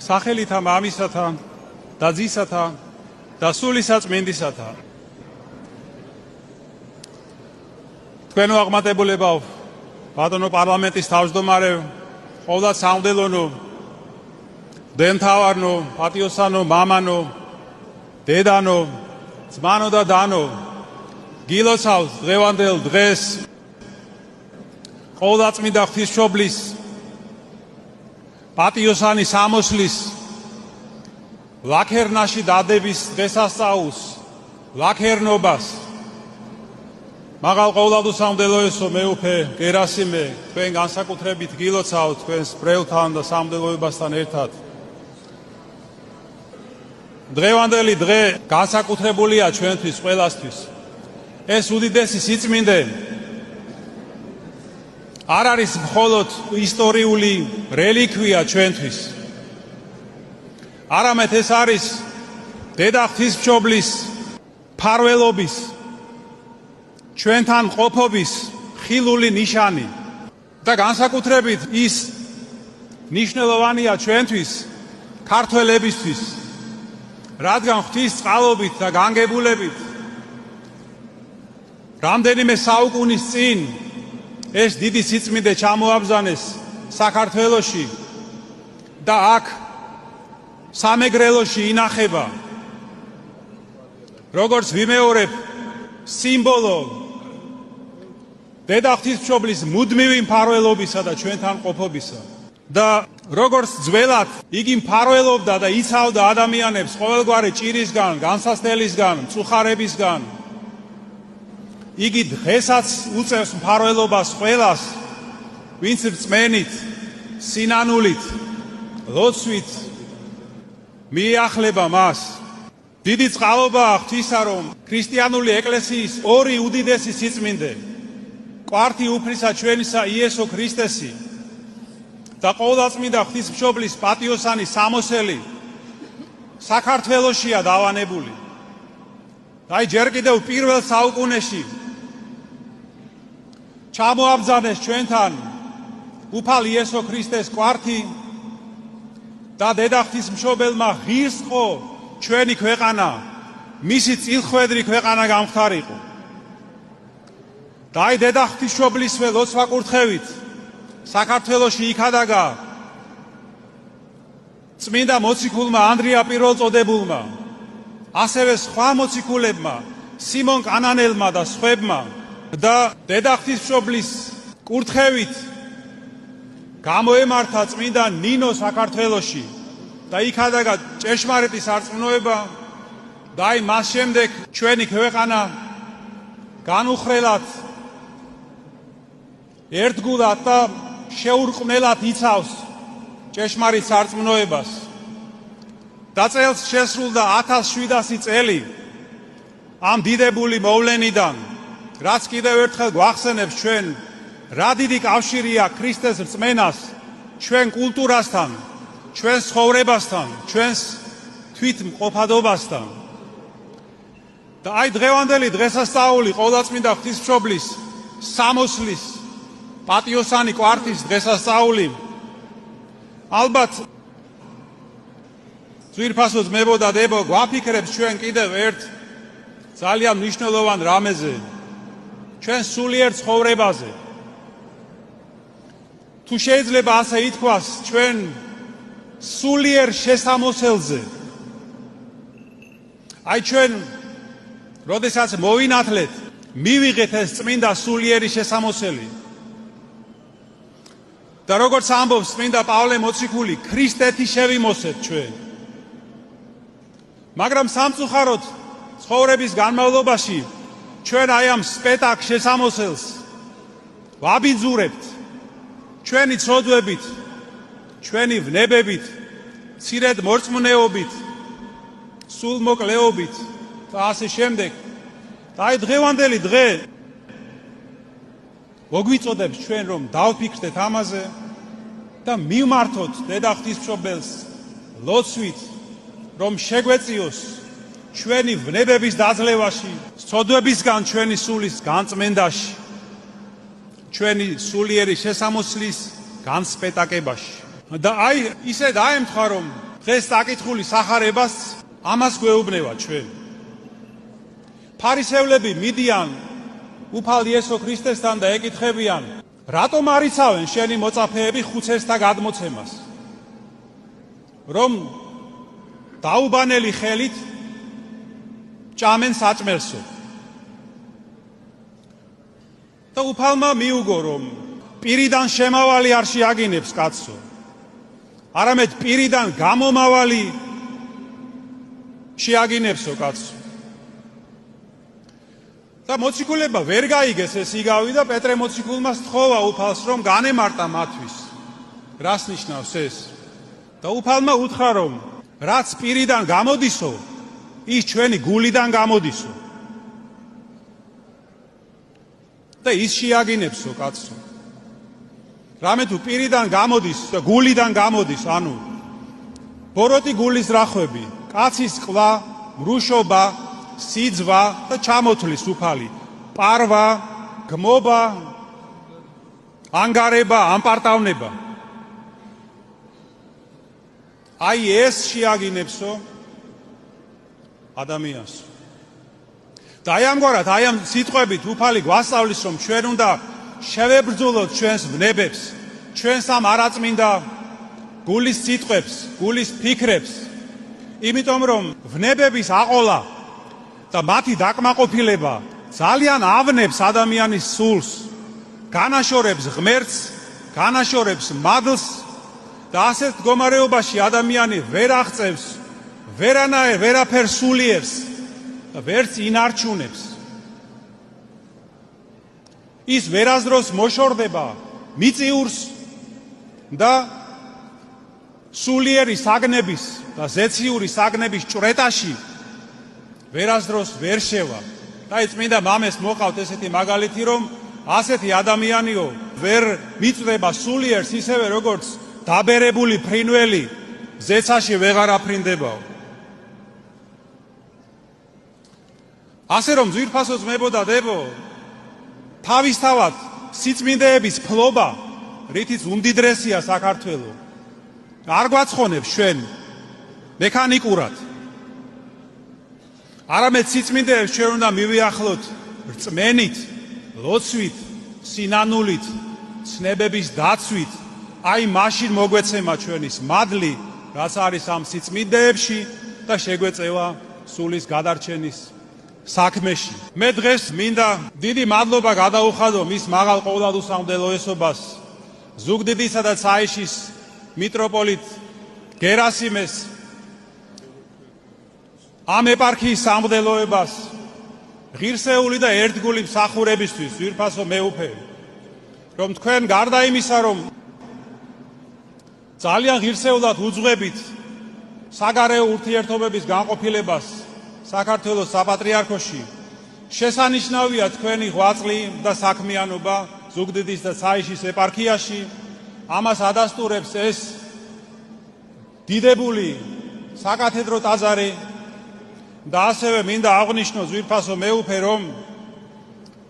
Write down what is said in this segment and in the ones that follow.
სახელითა მამისათა და ძისათა და სულისაწმინდისათა. თქვენო აღმატებულებავ, ბატონო პარლამენტის თავმჯდომარე, ყოვლად სამღვდელონო, დემთავარნო, პატიოსანო, მამანო, დედანო, ძმანო და დანო, გილოცავთ დღევანდელ დღეს ყოვლადწმინდა ღვთისმშობლის პატიოსანი სამოსლის ლაქერნაში დადების დღესასწაულს, ლაქერნობას. მაღალ ყოვლადუსამღვდელოესო მეუფე გერასიმე, თქვენ განსაკუთრებით გილოცავთ თქვენს მრევლთან და სამღვდელოებასთან ერთად. დღევანდელი დღე განსაკუთრებულია ჩვენთვის ყველასთვის. ეს უდიდესი სიწმინდე არ არის მხოლოდ ისტორიული რელიკვია ჩვენთვის. არამედ ეს არის დედა ღვთისმშობლის მფარველობის, ჩვენთან ყოფობის ხილული ნიშანი და განსაკუთრებით ის მნიშვნელოვანია ჩვენთვის, ქართველებისთვის, რადგან ღვთის წყალობით და განგებულებით რამდენიმე საუკუნის წინ ეს დიდი სიწმინდე ჩამოაბრძანეს საქართველოში და აქ სამეგრელოში ინახება როგორც ვიმეორებ სიმბოლო დედა ღვთისმშობლის მუდმივი მფარველობისა და ჩვენთან ყოფობისა და როგორც ძველად იგი მფარველობდა და იცავდა ადამიანებს ყოველგვარი ჭირისგან, განსასწრებისგან, მწუხარებისგან, იგი დღესაც უწევს მფარველობას ყველას, ვინც რწმენით, სინანულით, ლოცვით მიახლება მას. დიდი წყალობაა ღვთისა, რომ ქრისტიანული ეკლესიის ორი უდიდესი სიწმინდე, კვართი უფლისა ჩვენისა იესო ქრისტესი და ყოვლადწმინდა ღვთისმშობლის პატიოსანი სამოსელი საქართველოშია დავანებული. აი ჯერ კიდევ პირველ საუკუნეში ჩამოაბრძანეს ჩვენთან უფალ იესო ქრისტეს კვართი და დედა ღვთისმშობელმა ღირსყო ჩვენი ქვეყანა, მისი წილხვედრი ქვეყანა გამხდარიყო. და აი დედა ღვთისმშობლისვე ლოცვა-კურთხევით საქართველოში იქადაგა წმინდა მოციქულმა ანდრია პირველწოდებულმა, ასევე სხვა მოციქულებმა, სიმონ კანანელმა და სხვებმა და დედა ღვთისმშობლის კურთხევით გამოემართა წმინდა ნინო საქართველოში და იქადაგა ჭეშმარიტი სარწმუნოება და აი მას შემდეგ ჩვენი ქვეყანა განუხრელად, ერთგულად და შეურყმელად იცავს ჭეშმარიტ სარწმუნოებას. და წელს შესრულდა 1700 წელი ამ დიდებული მოვლენიდან, რაც კიდევ ერთხელ გვახსენებს ჩვენ რა დიდი კავშირია ქრისტეს რწმენას ჩვენ კულტურასთან, ჩვენს ცხოვრებასთან, ჩვენს თვითმყოფადობასთან. და აი დღევანდელი დღესასწაული ყოვლადწმინდა ღვთისმშობლის სამოსლის პატიოსანი კვართის დღესასწაული ალბათ ძვირფასო ძმებო და დებო გვაფიქრებს ჩვენ კიდევ ერთ ძალიან მნიშვნელოვან რამეზე, ჩვენ სულიერ ცხოვრებაზე. თუ შეიძლება ასე ითქვას, ჩვენ სულიერ შესამოსელზე. აი ჩვენ როდესაც მოვინათლეთ, მივიღეთ ეს წმინდა სულიერი შესამოსელი. და როგორც ამბობს წმინდა პავლე მოციქული, ქრისტეთი შევიმოსეთ ჩვენ. მაგრამ სამწუხაროდ ცხოვრების განმავლობაში ჩვენ აი ამ სპეტაკ შესამოსელს ვაბიძურებთ ჩვენი ცოდვებით, ჩვენი ვნებებით, მცირედ მორწმუნეობით, სულმოკლეობით და ასე შემდეგ. და აი დღევანდელი დღე მოგვიწოდებს ჩვენ რომ დავფიქრდეთ ამაზე და მივმართოთ დედა ღვთისმშობელს ლოცვით, რომ შეგვეწიოს ჩვენი ვნებების დაძლევაში, ცოდვებისგან ჩვენი სულის განწმენდაში, ჩვენი სულიერი შესამოსლის განსპეტაკებაში. და აი ისე დაემთხვა, რომ დღეს საკითხული სახარებას ამას გვეუბნება ჩვენ. ფარისევლები მიდიან უფალ იესო ქრისტესთან და ეკითხებიან, რატომ არ იცავენ შენი მოწაფეები ხუცესთა გადმოცემას, რომ დაუბანელი ხელით ჭამენ საჭმელსო. და უფალმა მიუგო, რომ პირიდან შემავალი არ შეაგინებს კაცო, არამედ პირიდან გამომავალი შეაგინებსო კაცო. და მოციქულება ვერ გაიგეს ეს იგავი და პეტრე მოციქულმა სთხოვა უფალს, რომ განემარტა მათთვის. რას ნიშნავს ეს? და უფალმა უთხრა, რომ რაც პირიდან გამოდისო, ის ჩვენი გულიდან გამოდისო. და ის შეაგინებსო კაცო. რამე თუ პირიდან გამოდის და გულიდან გამოდის, ანუ ბოროტი გულის რახვები, კაცის ყვა, მრუშობა, სიძვა და ჩამოთვლის უფალი, პარვა, გმობა, ანგარება, ამპარტავნება. აი ეს შეაგინებსო ადამიანს. და აი ამგვარად, აი ამ სიტყვებით უფალი გვასწავლის, რომ ჩვენ უნდა შევებრძოლოთ ჩვენს ვნებებს, ჩვენს ამ არაწმინდა გულის სიტყვებს, გულის ფიქრებს, იმიტომ რომ ვნებების აყოლა და მათი დაკმაყოფილება ძალიან ავნებს ადამიანის სულს, განაშორებს ღმერთს, განაშორებს მადლს და ასეთ მდგომარეობაში ადამიანი ვერ აღწევს ვერაფერ სულიერს და ვერც ინარჩუნებს. ის ვერასდროს მოშორდება მიწიურს და სულიერი საგნების და ზეციური საგნების ჭვრეტაში ვერასდროს ვერ შევა. და აი წმინდა მამეს მოყავთ ესეთი მაგალითი, რომ ასეთი ადამიანიო ვერ მიწვდება სულიერს ისევე როგორც დაბერებული ფრინველი ზეცაში ვეღარ აფრინდებაო. ასე რომ ძვირფასო ძმებო და დებო, თავისთავად სიწმინდეების ფლობა, რითიც უმდიდრესია საქართველო, არ გვაცხონებს ჩვენ მექანიკურად. არამედ სიწმინდეებს ჩვენ უნდა მივიახლოთ რწმენით, ლოცვით, სინანულით, ცნებების დაცვით. აი მაშინ მოგვეცემა ჩვენის მადლი, რაც არის ამ სიწმინდეებში და შეგვეწევა სულის გადარჩენის საქმეში. მე დღეს მინდა დიდი მადლობა გადაუხადო მის მაღალ ყოვლადუსამდელოესობას, ზუგდიდისა და ცაიშის მიტროპოლიტ გერასიმეს, ამ ეპარქიის სამღვდელოებას, ღირსეული და ერთგული მსახურებისთვის, ძვირფასო მეუფე, რომ თქვენ გარდა იმისა, რომ ძალიან ღირსეულად უძღვებით საგარეო ურთიერთობების განყოფილებას საქართველოს საპატრიარქოში, შესანიშნავია თქვენი ღვაწლი და საქმიანობა ზუგდიდის და ცაიშის ეპარქიაში. ამას ადასტურებს ეს დიდებული საკათედრო ტაძარი და ასევე მინდა აღვნიშნო ძვირფასო მეუფე, რომ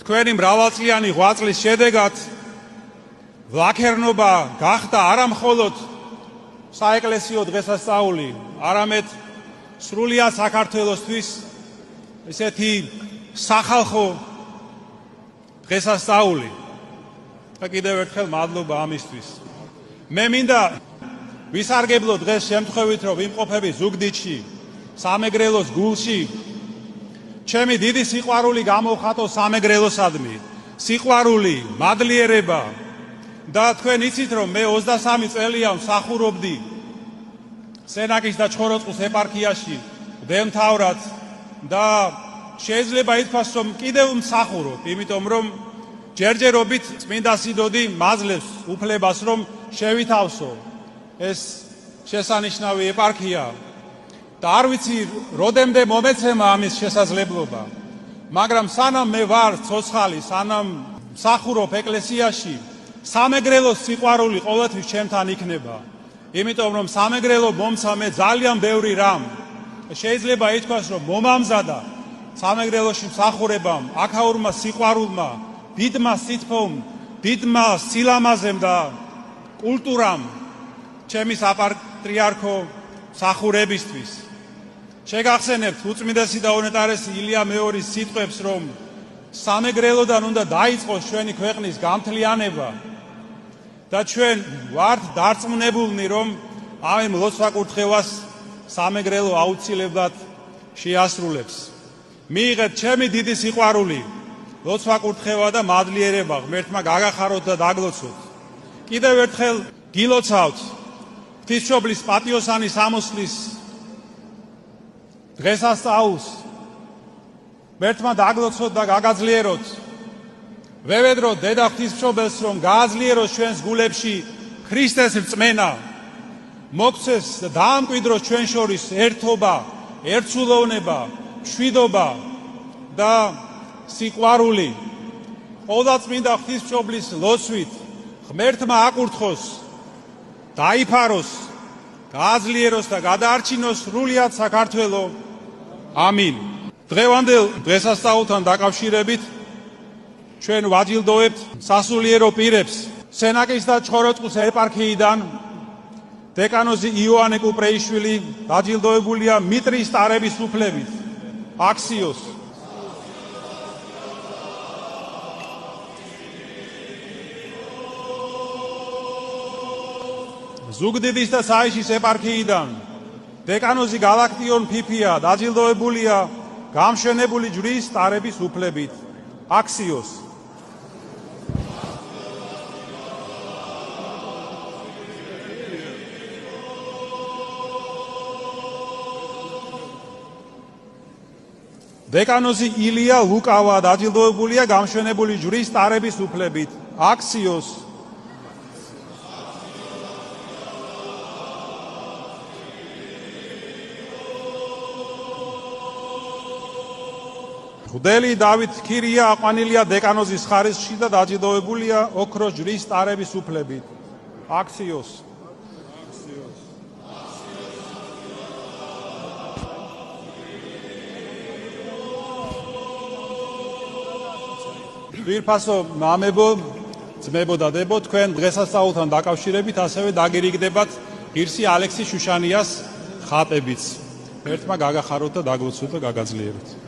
თქვენი მრავალწლიანი ღვაწლის შედეგად ვლაქერნობა გახდა არა მხოლოდ საეკლესიო დღესასწაული, არამედ სრულიად საქართველოსთვის ესეთი სახალხო დღესასწაული. და კიდევ ერთხელ მადლობა ამისთვის. მე მინდა ვისარგებლო დღეს შემთხვევით, რომ ვიმყოფები ზუგდიდში, სამეგრელოს გულში, ჩემი დიდი სიყვარული გამოვხატო სამეგრელოსადმი, სიყვარული, მადლიერება და თქვენ იცით, რომ მე 23 წელია მსახურობდი სენაკის და ჩხოროწყუს ეპარქიაში მდელმთავრად და შეიძლება ითქვას, რომ კიდევ მსახურობ, იმიტომ რომ ჯერჯერობით წმინდა სინოდი მაძლევს უფლებას, რომ შევითავსო ეს შესანიშნავი ეპარქია და არ ვიცი როდემდე მომეცემა ამის შესაძლებლობა, მაგრამ სანამ მე ვარ ცოცხალი, სანამ მსახურობ ეკლესიაში, სამეგრელოს სიყვარული ყოველთვის ჩემთან იქნება. იმიტომ რომ სამეგრელო მომცა მე ძალიან ბევრი რამ. შეიძლება ითქვას, რომ მომამზადა სამეგრელოში მსახურებამ, აქაურმა სიყვარულმა, დიდმა სითბომ, დიდმა სილამაზემ და კულტურამ ჩემი საპატრიარქო მსახურებისთვის. შეგახსენებთ უწმიდესი და უნეტარესი ილია მეორის სიტყვებს, რომ სამეგრელოდან უნდა დაიწყოს ჩვენი ქვეყნის გამთლიანება და ჩვენ ვართ დარწმუნებულნი, რომ ამ ლოცვა-კურთხევას სამეგრელო აუცილებლად შეასრულებს. მიიღეთ ჩემი დიდი სიყვარული, ლოცვა-კურთხევა და მადლიერება ღმერთმა გაგახაროთ და დაგლოცოთ. კიდევ ერთხელ გილოცავთ ღვთისმშობლის პატიოსანი სამოსლის დღესასწაულს, ღმერთმა დაგლოცოთ და გაგაძლიეროთ. ვევედროთ დედა ღვთისმშობელს, რომ გააძლიეროს ჩვენს გულებში ქრისტეს რწმენა, მოგცეს და დაამკვიდროს ჩვენ შორის ერთობა, ერთსულოვნება, მშვიდობა და სიყვარული. ყოვლადწმინდა ღვთისმშობლის ლოცვით ღმერთმა აკურთხოს, დაიფაროს, გააძლიეროს და გადაარჩინოს სრულიად საქართველო. ამინ. დღევანდელ დღესასწაულთან დაკავშირებით ჩვენ ვაჯილდოვებთ სასულიერო პირებს სენაკის და ჩხოროწყუს ეპარქიიდან დეკანოზი იოანე კუპრეიშვილი დაჯილდოებულია მიტრის ტარების უფლებით. აქსიოს. ზუგდიდის და საიშის ეპარქიიდან დეკანოზი გალაქტიონ ფიფია დაჯილდოებულია გამშვენებული ჯვრის ტარების უფლებით. აქსიოს. დეკანოზი ილია ლუკავა დაჯილდოებულია გამშვენებული ჯვრის ტარების უფლებით. აქსიოს. ღვდელი დავით ქირია აყვანილია დეკანოზის ხარისხში და დაჯილდოებულია ოქროს ჯვრის ტარების უფლებით. აქსიოს. ვირფასო მამებო, ძმებო და დებო, თქვენ დღესასწაულთან დაკავშირებით ასევე დაგირიგდებათ ღირსი ალექსი შუშანიას ხატებიც. ერთმა გაგახაროთ და დაგლოცოთ და გაგაძლიეროთ.